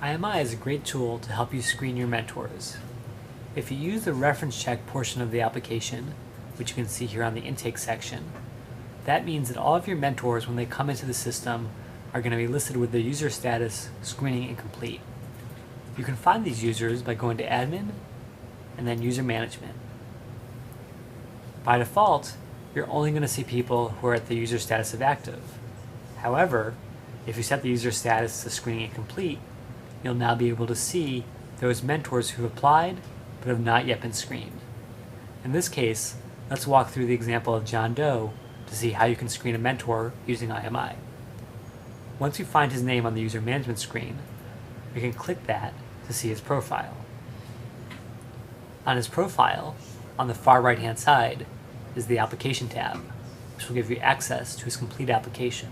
IMI is a great tool to help you screen your mentors. If you use the reference check portion of the application, which you can see here on the intake section, that means that all of your mentors, when they come into the system, are going to be listed with their user status screening incomplete. You can find these users by going to Admin and then User Management. By default, you're only going to see people who are at the user status of active. However, if you set the user status to screening incomplete, you'll now be able to see those mentors who have applied but have not yet been screened. In this case, let's walk through the example of John Doe to see how you can screen a mentor using IMI. Once you find his name on the user management screen, you can click that to see his profile. On his profile, on the far right hand side, is the Application tab, which will give you access to his complete application.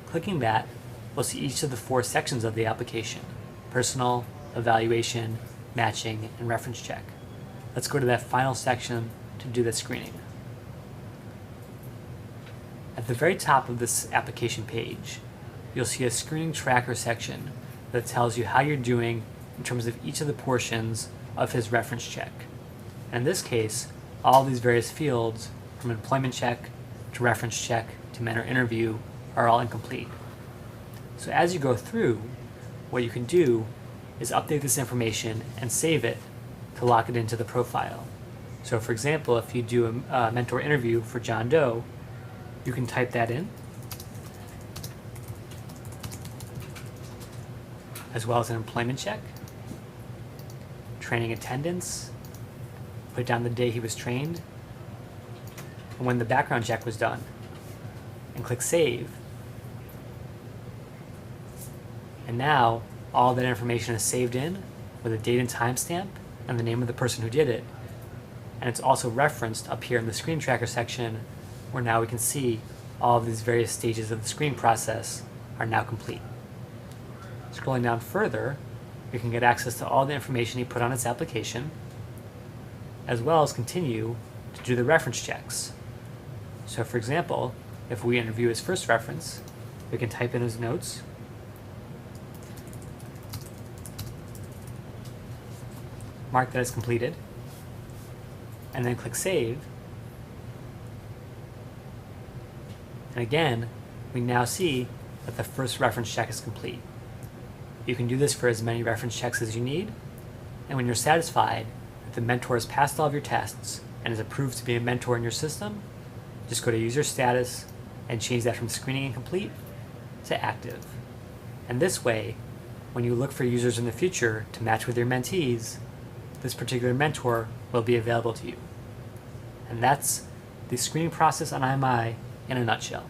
Clicking that, we'll see each of the 4 sections of the application: Personal, Evaluation, Matching, and Reference Check. Let's go to that final section to do the screening. At the very top of this application page, you'll see a screening tracker section that tells you how you're doing in terms of each of the portions of his reference check. And in this case, all these various fields, from employment check to reference check to mentor interview, are all incomplete. So as you go through, what you can do is update this information and save it to lock it into the profile. So for example, if you do a mentor interview for John Doe, you can type that in, as well as an employment check, training attendance, put down the day he was trained, and when the background check was done, and click Save. And now all that information is saved in with a date and timestamp and the name of the person who did it. And it's also referenced up here in the screen tracker section, where now we can see all of these various stages of the screening process are now complete. Scrolling down further, we can get access to all the information he put on his application, as well as continue to do the reference checks. So for example, if we interview his first reference, we can type in his notes, mark that as completed, and then click Save. And again, we now see that the first reference check is complete. You can do this for as many reference checks as you need, and when you're satisfied that the mentor has passed all of your tests and is approved to be a mentor in your system, just go to User Status and change that from Screening Incomplete to Active. And this way, when you look for users in the future to match with your mentees, this particular mentor will be available to you. And that's the screening process on IMI in a nutshell.